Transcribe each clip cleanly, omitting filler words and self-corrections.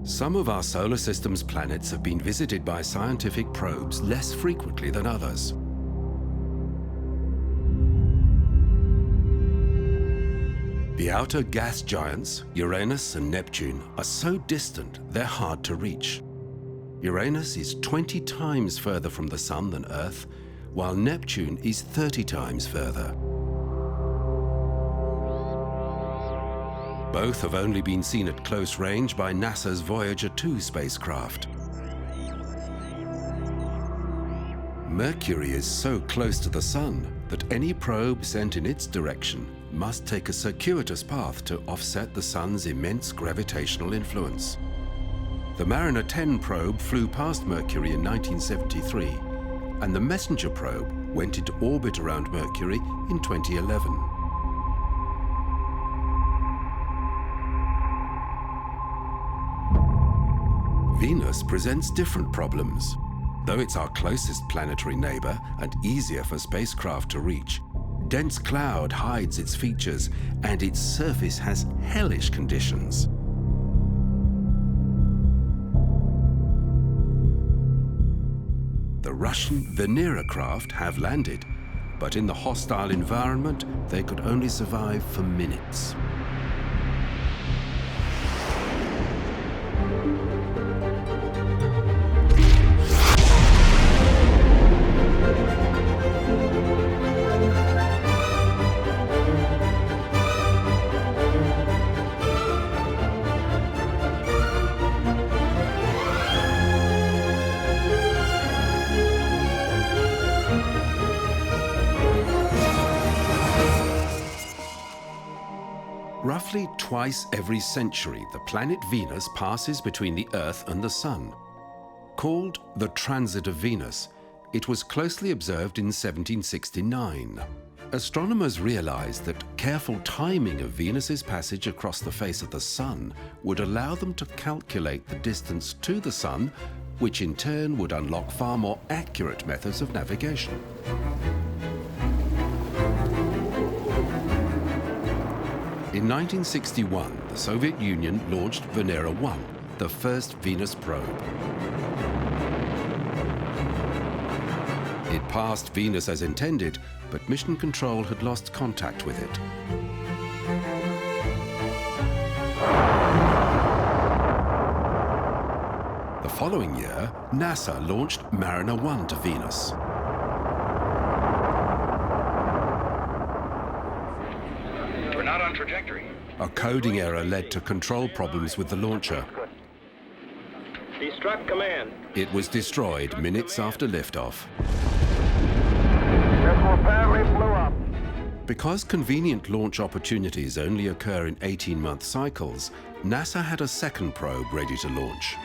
Some of our solar system's planets have been visited by scientific probes less frequently than others. The outer gas giants, Uranus and Neptune, are so distant they're hard to reach. Uranus is 20 times further from the Sun than Earth, while Neptune is 30 times further. Both have only been seen at close range by NASA's Voyager 2 spacecraft. Mercury is so close to the Sun that any probe sent in its direction must take a circuitous path to offset the Sun's immense gravitational influence. The Mariner 10 probe flew past Mercury in 1973, and the Messenger probe went into orbit around Mercury in 2011. Venus presents different problems. Though it's our closest planetary neighbor and easier for spacecraft to reach, dense cloud hides its features and its surface has hellish conditions. The Russian Venera craft have landed, but in the hostile environment, they could only survive for minutes. Roughly twice every century, the planet Venus passes between the Earth and the Sun. Called the Transit of Venus, it was closely observed in 1769. Astronomers realized that careful timing of Venus's passage across the face of the Sun would allow them to calculate the distance to the Sun, which in turn would unlock far more accurate methods of navigation. In 1961, the Soviet Union launched Venera 1, the first Venus probe. It passed Venus as intended, but mission control had lost contact with it. The following year, NASA launched Mariner 1 to Venus. Not on trajectory. A coding error led to control problems with the launcher. Destruct command. It was destroyed minutes after liftoff. This apparently blew up. Because convenient launch opportunities only occur in 18-month cycles, NASA had a second probe ready to launch.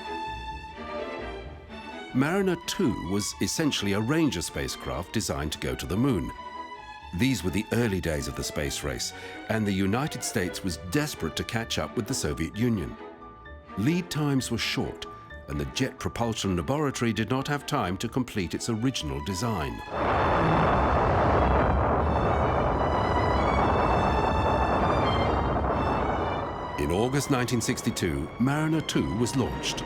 Mariner 2 was essentially a Ranger spacecraft designed to go to the Moon. These were the early days of the space race, and the United States was desperate to catch up with the Soviet Union. Lead times were short, and the Jet Propulsion Laboratory did not have time to complete its original design. In August 1962, Mariner 2 was launched.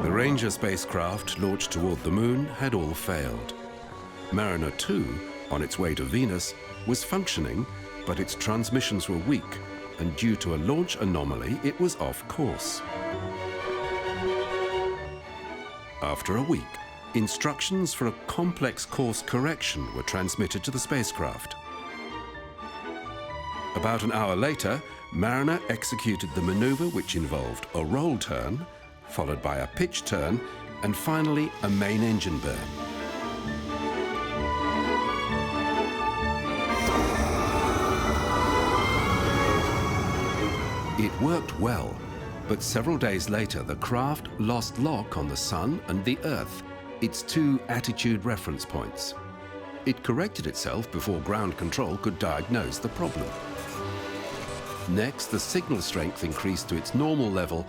The Ranger spacecraft launched toward the Moon had all failed. Mariner 2, on its way to Venus, was functioning, but its transmissions were weak, and due to a launch anomaly, it was off course. After a week, instructions for a complex course correction were transmitted to the spacecraft. About an hour later, Mariner executed the maneuver, which involved a roll turn, followed by a pitch turn, and finally a main engine burn. It worked well, but several days later, the craft lost lock on the Sun and the Earth, its two attitude reference points. It corrected itself before ground control could diagnose the problem. Next, the signal strength increased to its normal level,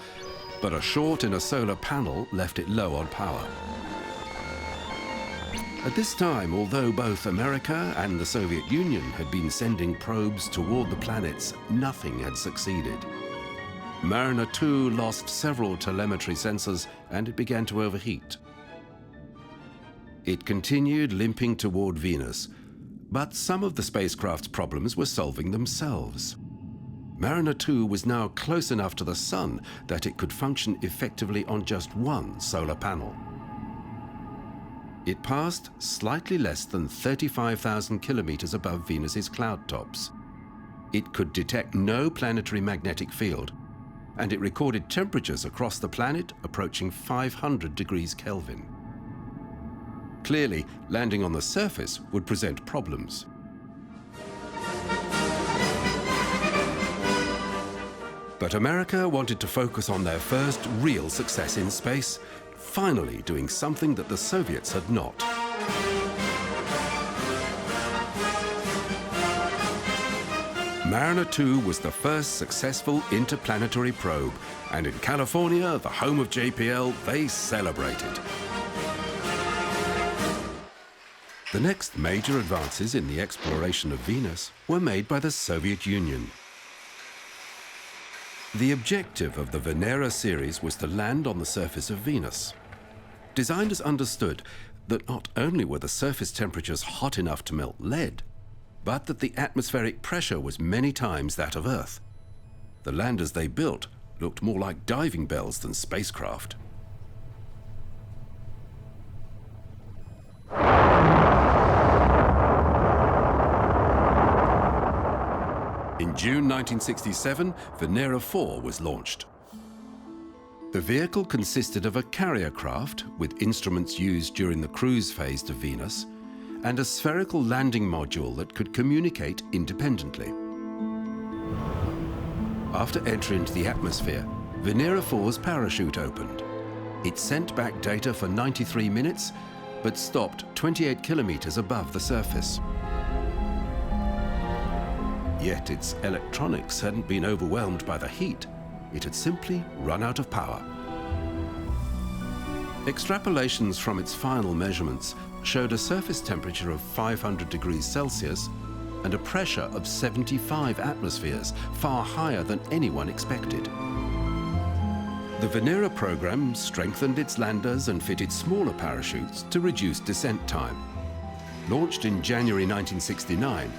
but a short in a solar panel left it low on power. At this time, although both America and the Soviet Union had been sending probes toward the planets, nothing had succeeded. Mariner 2 lost several telemetry sensors and it began to overheat. It continued limping toward Venus, but some of the spacecraft's problems were solving themselves. Mariner 2 was now close enough to the Sun that it could function effectively on just one solar panel. It passed slightly less than 35,000 kilometers above Venus's cloud tops. It could detect no planetary magnetic field, and it recorded temperatures across the planet approaching 500 degrees Kelvin. Clearly, landing on the surface would present problems. But America wanted to focus on their first real success in space, finally doing something that the Soviets had not. Mariner 2 was the first successful interplanetary probe, and in California, the home of JPL, they celebrated. The next major advances in the exploration of Venus were made by the Soviet Union. The objective of the Venera series was to land on the surface of Venus. Designers understood that not only were the surface temperatures hot enough to melt lead, but that the atmospheric pressure was many times that of Earth. The landers they built looked more like diving bells than spacecraft. In June 1967, Venera 4 was launched. The vehicle consisted of a carrier craft with instruments used during the cruise phase to Venus and a spherical landing module that could communicate independently. After entry into the atmosphere, Venera 4's parachute opened. It sent back data for 93 minutes, but stopped 28 kilometers above the surface. Yet its electronics hadn't been overwhelmed by the heat. It had simply run out of power. Extrapolations from its final measurements showed a surface temperature of 500 degrees Celsius and a pressure of 75 atmospheres, far higher than anyone expected. The Venera program strengthened its landers and fitted smaller parachutes to reduce descent time. Launched in January 1969,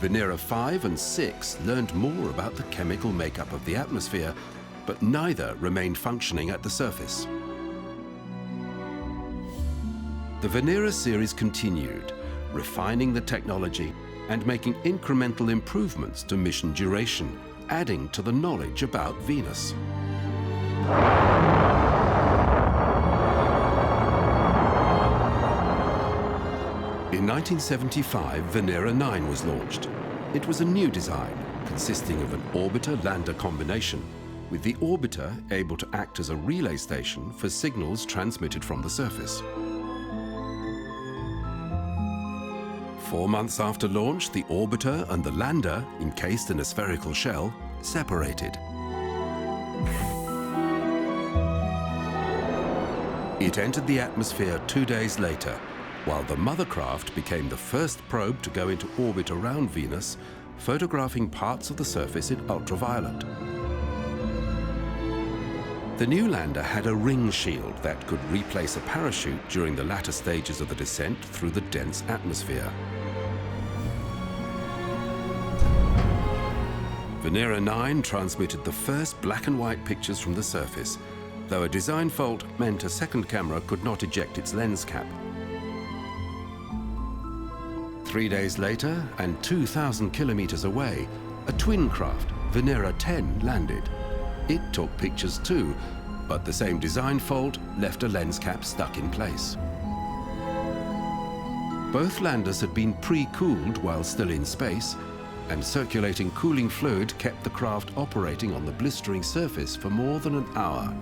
Venera 5 and 6 learned more about the chemical makeup of the atmosphere, but neither remained functioning at the surface. The Venera series continued, refining the technology and making incremental improvements to mission duration, adding to the knowledge about Venus. In 1975, Venera 9 was launched. It was a new design, consisting of an orbiter-lander combination, with the orbiter able to act as a relay station for signals transmitted from the surface. 4 months after launch, the orbiter and the lander, encased in a spherical shell, separated. It entered the atmosphere 2 days later, while the mother craft became the first probe to go into orbit around Venus, photographing parts of the surface in ultraviolet. The new lander had a ring shield that could replace a parachute during the latter stages of the descent through the dense atmosphere. Venera 9 transmitted the first black and white pictures from the surface, though a design fault meant a second camera could not eject its lens cap. 3 days later, and 2,000 kilometers away, a twin craft, Venera 10, landed. It took pictures too, but the same design fault left a lens cap stuck in place. Both landers had been pre-cooled while still in space, and circulating cooling fluid kept the craft operating on the blistering surface for more than an hour.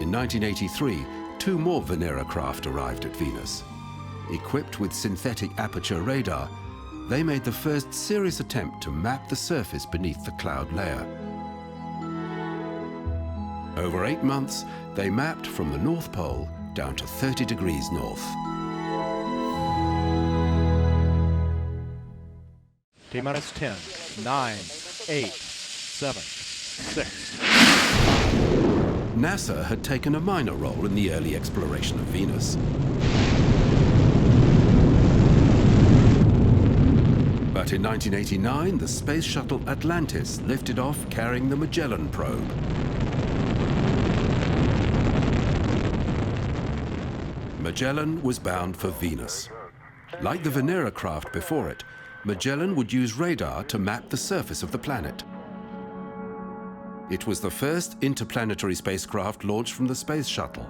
In 1983, 2 more Venera craft arrived at Venus. Equipped with synthetic aperture radar, they made the first serious attempt to map the surface beneath the cloud layer. Over 8 months, they mapped from the North Pole down to 30 degrees north. T-minus 10. 9, 8, 7, 6. NASA had taken a minor role in the early exploration of Venus. But in 1989, the space shuttle Atlantis lifted off carrying the Magellan probe. Magellan was bound for Venus. Like the Venera craft before it, Magellan would use radar to map the surface of the planet. It was the first interplanetary spacecraft launched from the space shuttle.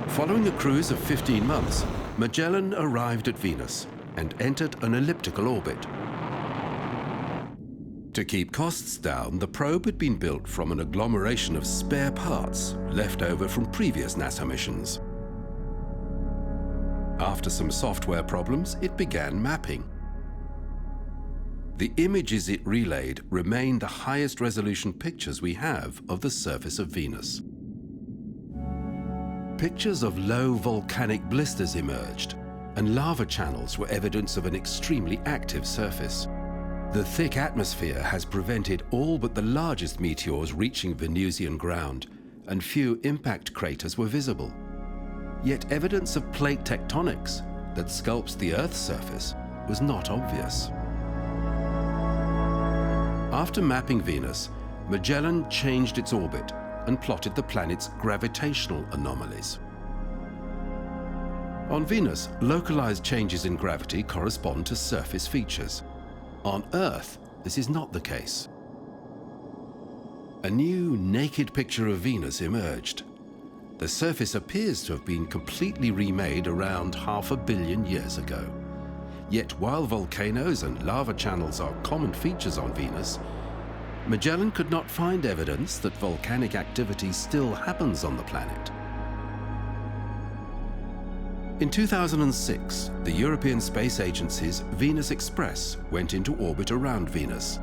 Following a cruise of 15 months, Magellan arrived at Venus and entered an elliptical orbit. To keep costs down, the probe had been built from an agglomeration of spare parts left over from previous NASA missions. After some software problems, it began mapping. The images it relayed remain the highest resolution pictures we have of the surface of Venus. Pictures of low volcanic blisters emerged, and lava channels were evidence of an extremely active surface. The thick atmosphere has prevented all but the largest meteors reaching Venusian ground, and few impact craters were visible. Yet evidence of plate tectonics that sculpts the Earth's surface was not obvious. After mapping Venus, Magellan changed its orbit and plotted the planet's gravitational anomalies. On Venus, localized changes in gravity correspond to surface features. On Earth, this is not the case. A new naked picture of Venus emerged. The surface appears to have been completely remade around 500 million years ago. Yet while volcanoes and lava channels are common features on Venus, Magellan could not find evidence that volcanic activity still happens on the planet. In 2006, the European Space Agency's Venus Express went into orbit around Venus.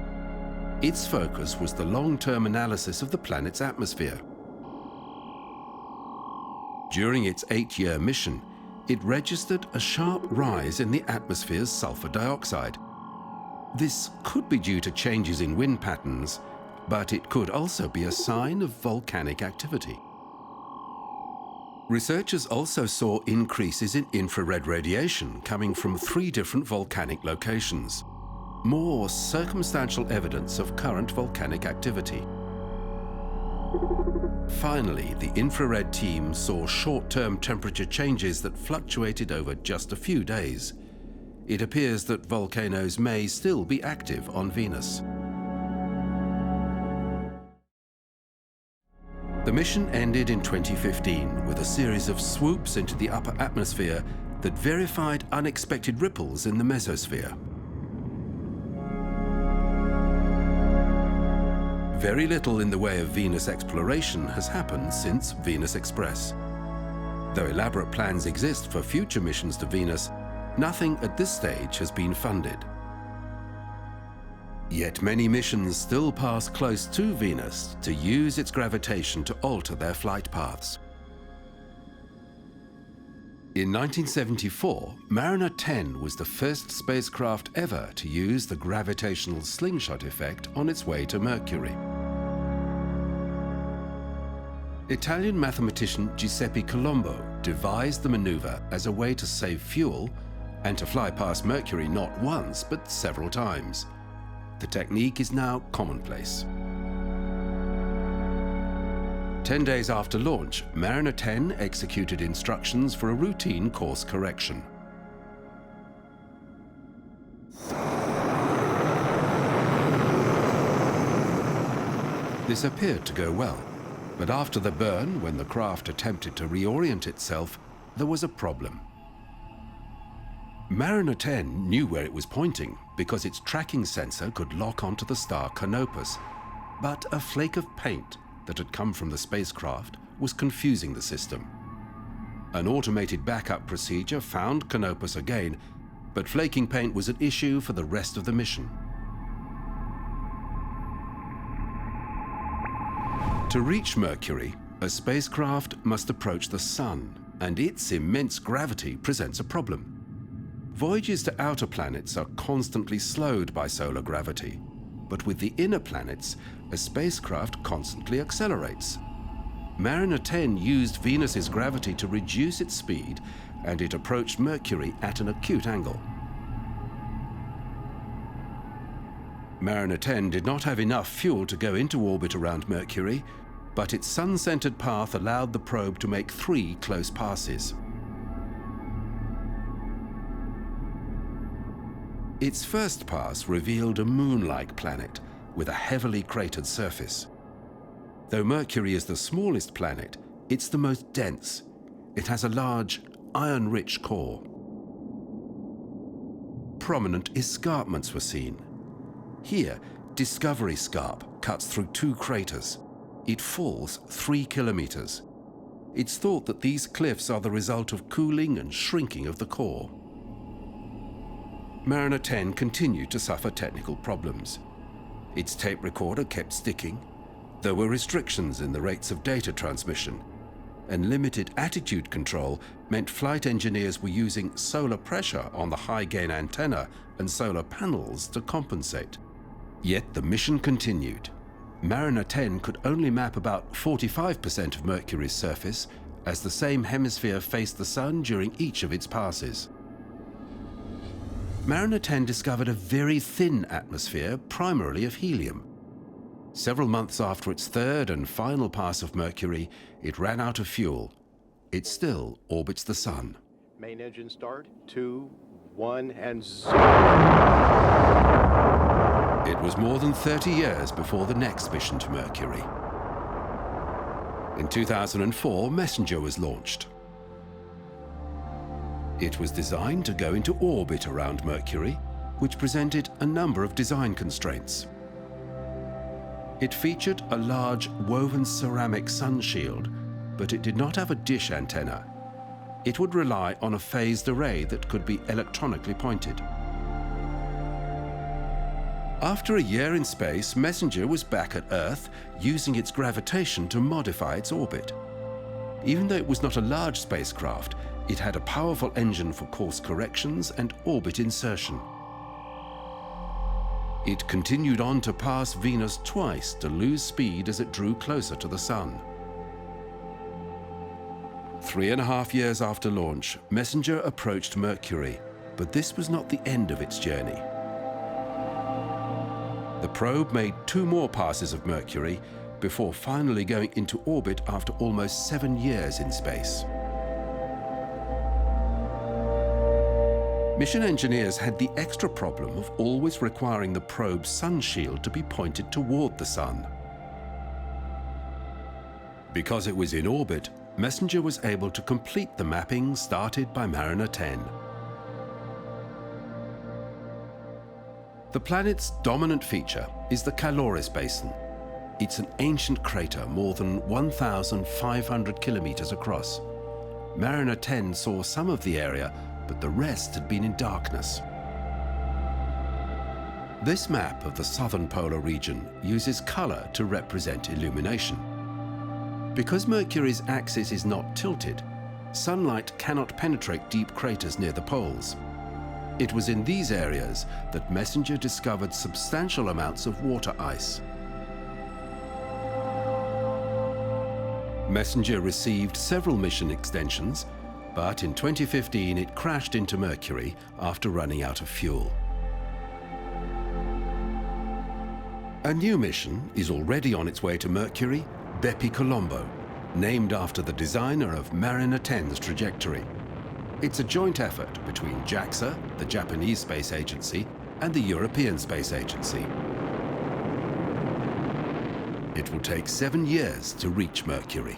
Its focus was the long-term analysis of the planet's atmosphere. During its 8-year mission, it registered a sharp rise in the atmosphere's sulfur dioxide. This could be due to changes in wind patterns, but it could also be a sign of volcanic activity. Researchers also saw increases in infrared radiation coming from 3 different volcanic locations. More circumstantial evidence of current volcanic activity. Finally, the infrared team saw short-term temperature changes that fluctuated over just a few days. It appears that volcanoes may still be active on Venus. The mission ended in 2015 with a series of swoops into the upper atmosphere that verified unexpected ripples in the mesosphere. Very little in the way of Venus exploration has happened since Venus Express. Though elaborate plans exist for future missions to Venus, nothing at this stage has been funded. Yet many missions still pass close to Venus to use its gravitation to alter their flight paths. In 1974, Mariner 10 was the first spacecraft ever to use the gravitational slingshot effect on its way to Mercury. Italian mathematician Giuseppe Colombo devised the maneuver as a way to save fuel and to fly past Mercury not once but several times. The technique is now commonplace. 10 days after launch, Mariner 10 executed instructions for a routine course correction. This appeared to go well, but after the burn, when the craft attempted to reorient itself, there was a problem. Mariner 10 knew where it was pointing because its tracking sensor could lock onto the star Canopus, but a flake of paint that had come from the spacecraft was confusing the system. An automated backup procedure found Canopus again, but flaking paint was an issue for the rest of the mission. To reach Mercury, a spacecraft must approach the Sun, and its immense gravity presents a problem. Voyages to outer planets are constantly slowed by solar gravity, but with the inner planets, a spacecraft constantly accelerates. Mariner 10 used Venus's gravity to reduce its speed, and it approached Mercury at an acute angle. Mariner 10 did not have enough fuel to go into orbit around Mercury, but its sun-centered path allowed the probe to make 3 close passes. Its first pass revealed a moon-like planet with a heavily cratered surface. Though Mercury is the smallest planet, it's the most dense. It has a large, iron-rich core. Prominent escarpments were seen. Here, Discovery Scarp cuts through 2 craters. It falls 3 kilometers. It's thought that these cliffs are the result of cooling and shrinking of the core. Mariner 10 continued to suffer technical problems. Its tape recorder kept sticking. There were restrictions in the rates of data transmission, and limited attitude control meant flight engineers were using solar pressure on the high-gain antenna and solar panels to compensate. Yet the mission continued. Mariner 10 could only map about 45% of Mercury's surface, as the same hemisphere faced the Sun during each of its passes. Mariner 10 discovered a very thin atmosphere, primarily of helium. Several months after its third and final pass of Mercury, it ran out of fuel. It still orbits the Sun. Main engine start, 2, 1, and 0. It was more than 30 years before the next mission to Mercury. In 2004, Messenger was launched. It was designed to go into orbit around Mercury, which presented a number of design constraints. It featured a large woven ceramic sun shield, but it did not have a dish antenna. It would rely on a phased array that could be electronically pointed. After a year in space, Messenger was back at Earth, using its gravitation to modify its orbit. Even though it was not a large spacecraft, it had a powerful engine for course corrections and orbit insertion. It continued on to pass Venus twice to lose speed as it drew closer to the Sun. 3.5 years after launch, Messenger approached Mercury, but this was not the end of its journey. The probe made 2 more passes of Mercury before finally going into orbit after almost 7 years in space. Mission engineers had the extra problem of always requiring the probe's sun shield to be pointed toward the Sun. Because it was in orbit, Messenger was able to complete the mapping started by Mariner 10. The planet's dominant feature is the Caloris Basin. It's an ancient crater more than 1,500 kilometers across. Mariner 10 saw some of the area, but the rest had been in darkness. This map of the southern polar region uses color to represent illumination. Because Mercury's axis is not tilted, sunlight cannot penetrate deep craters near the poles. It was in these areas that Messenger discovered substantial amounts of water ice. Messenger received several mission extensions, but in 2015 it crashed into Mercury after running out of fuel. A new mission is already on its way to Mercury, Bepi Colombo, named after the designer of Mariner 10's trajectory. It's a joint effort between JAXA, the Japanese Space Agency, and the European Space Agency. It will take 7 years to reach Mercury.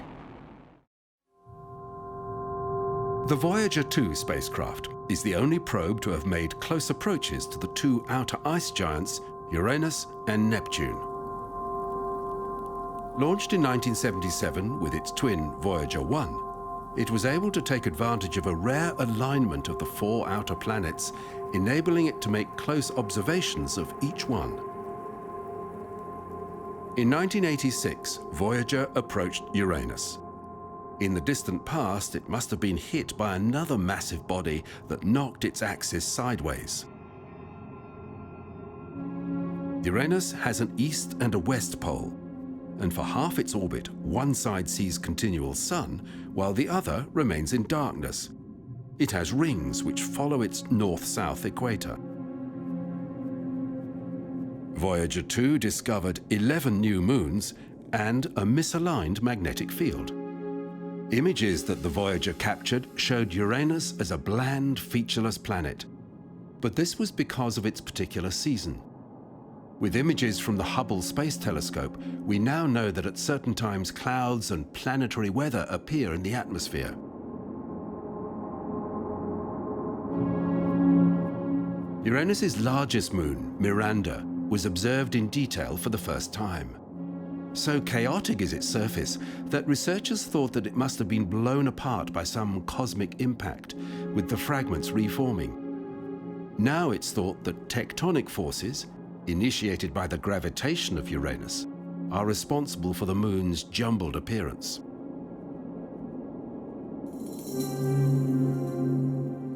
The Voyager 2 spacecraft is the only probe to have made close approaches to the 2 outer ice giants, Uranus and Neptune. Launched in 1977 with its twin Voyager 1, it was able to take advantage of a rare alignment of the 4 outer planets, enabling it to make close observations of each one. In 1986, Voyager approached Uranus. In the distant past, it must have been hit by another massive body that knocked its axis sideways. Uranus has an east and a west pole, and for half its orbit, one side sees continual sun, while the other remains in darkness. It has rings which follow its north-south equator. Voyager 2 discovered 11 new moons and a misaligned magnetic field. Images that the Voyager captured showed Uranus as a bland, featureless planet, but this was because of its particular season. With images from the Hubble Space Telescope, we now know that at certain times clouds and planetary weather appear in the atmosphere. Uranus's largest moon, Miranda, was observed in detail for the first time. So chaotic is its surface that researchers thought that it must have been blown apart by some cosmic impact, with the fragments reforming. Now it's thought that tectonic forces, initiated by the gravitation of Uranus, are responsible for the moon's jumbled appearance.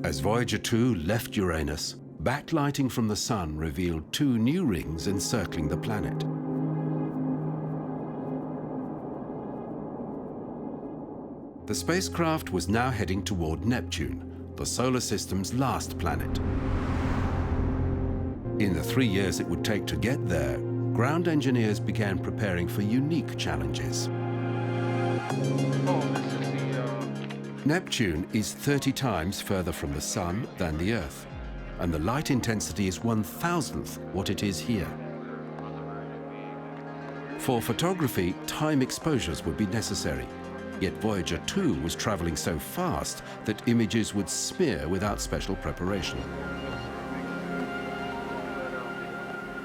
As Voyager 2 left Uranus, backlighting from the sun revealed two new rings encircling the planet. The spacecraft was now heading toward Neptune, the solar system's last planet. In the 3 years it would take to get there, ground engineers began preparing for unique challenges. Neptune is 30 times further from the Sun than the Earth, and the light intensity is 1,000th what it is here. For photography, time exposures would be necessary, yet Voyager 2 was traveling so fast that images would smear without special preparation.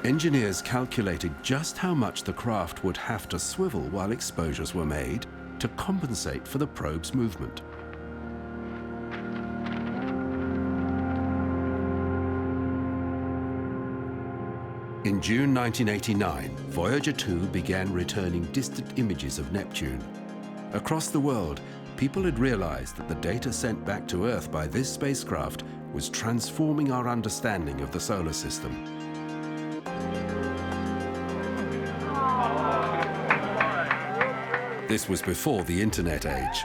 Engineers calculated just how much the craft would have to swivel while exposures were made to compensate for the probe's movement. In June 1989, Voyager 2 began returning distant images of Neptune. Across the world, people had realized that the data sent back to Earth by this spacecraft was transforming our understanding of the solar system. This was before the internet age.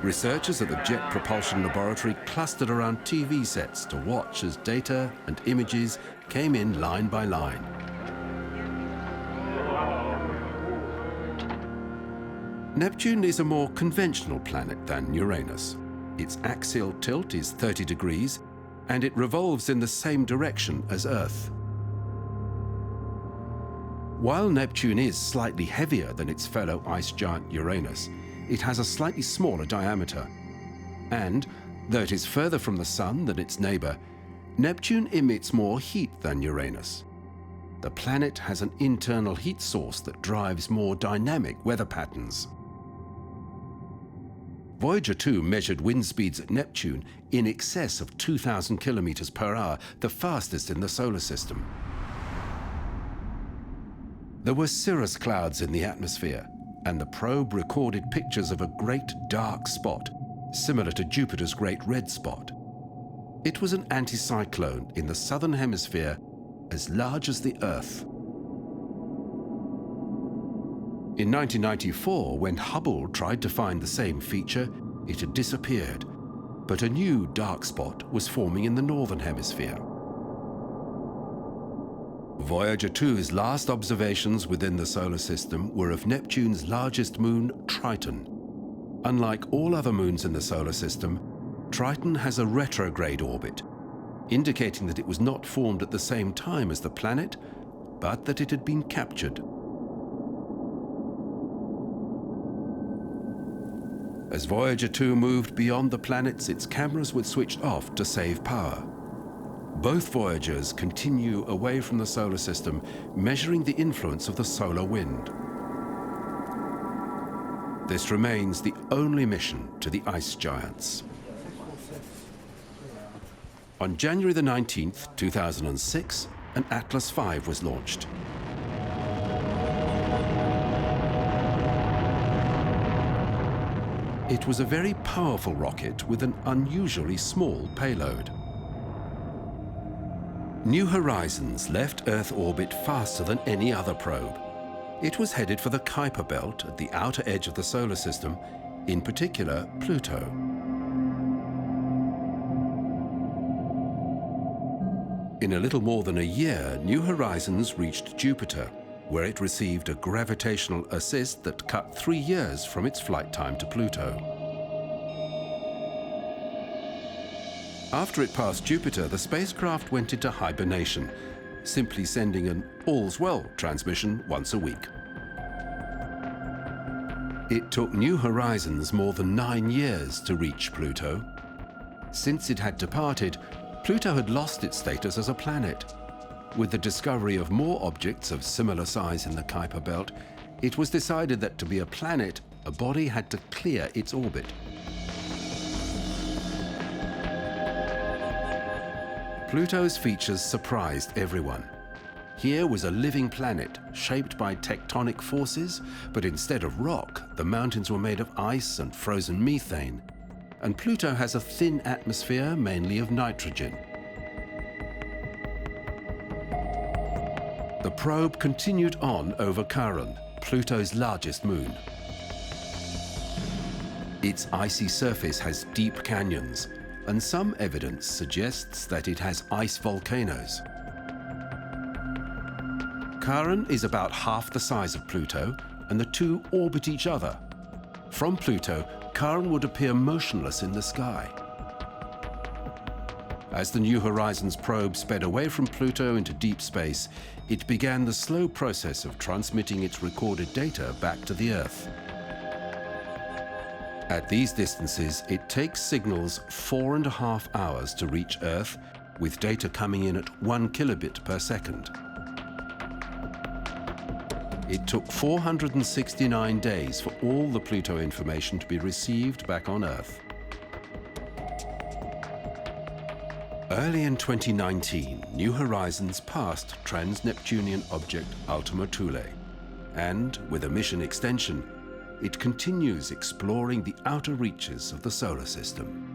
Researchers at the Jet Propulsion Laboratory clustered around TV sets to watch as data and images came in line by line. Neptune is a more conventional planet than Uranus. Its axial tilt is 30 degrees, and it revolves in the same direction as Earth. While Neptune is slightly heavier than its fellow ice giant Uranus, it has a slightly smaller diameter. And, though it is further from the Sun than its neighbor, Neptune emits more heat than Uranus. The planet has an internal heat source that drives more dynamic weather patterns. Voyager 2 measured wind speeds at Neptune in excess of 2,000 kilometers per hour, the fastest in the solar system. There were cirrus clouds in the atmosphere, and the probe recorded pictures of a great dark spot, similar to Jupiter's Great Red Spot. It was an anticyclone in the southern hemisphere, as large as the Earth. In 1994, when Hubble tried to find the same feature, it had disappeared, but a new dark spot was forming in the northern hemisphere. Voyager 2's last observations within the solar system were of Neptune's largest moon, Triton. Unlike all other moons in the solar system, Triton has a retrograde orbit, indicating that it was not formed at the same time as the planet, but that it had been captured. As Voyager 2 moved beyond the planets, its cameras were switched off to save power. Both Voyagers continue away from the solar system, measuring the influence of the solar wind. This remains the only mission to the ice giants. On January the 19th, 2006, an Atlas V was launched. It was a very powerful rocket with an unusually small payload. New Horizons left Earth orbit faster than any other probe. It was headed for the Kuiper belt at the outer edge of the solar system, in particular Pluto. In a little more than a year, New Horizons reached Jupiter, where it received a gravitational assist that cut 3 years from its flight time to Pluto. After it passed Jupiter, the spacecraft went into hibernation, simply sending an "all's well" transmission once a week. It took New Horizons more than 9 years to reach Pluto. Since it had departed, Pluto had lost its status as a planet. With the discovery of more objects of similar size in the Kuiper belt, it was decided that to be a planet, a body had to clear its orbit. Pluto's features surprised everyone. Here was a living planet shaped by tectonic forces, but instead of rock, the mountains were made of ice and frozen methane. And Pluto has a thin atmosphere, mainly of nitrogen. The probe continued on over Charon, Pluto's largest moon. Its icy surface has deep canyons, and some evidence suggests that it has ice volcanoes. Charon is about half the size of Pluto, and the two orbit each other. From Pluto, Charon would appear motionless in the sky. As the New Horizons probe sped away from Pluto into deep space, it began the slow process of transmitting its recorded data back to the Earth. At these distances, it takes signals 4.5 hours to reach Earth, with data coming in at 1 kilobit per second. It took 469 days for all the Pluto information to be received back on Earth. Early in 2019, New Horizons passed trans-Neptunian object Ultima Thule, and with a mission extension, it continues exploring the outer reaches of the solar system.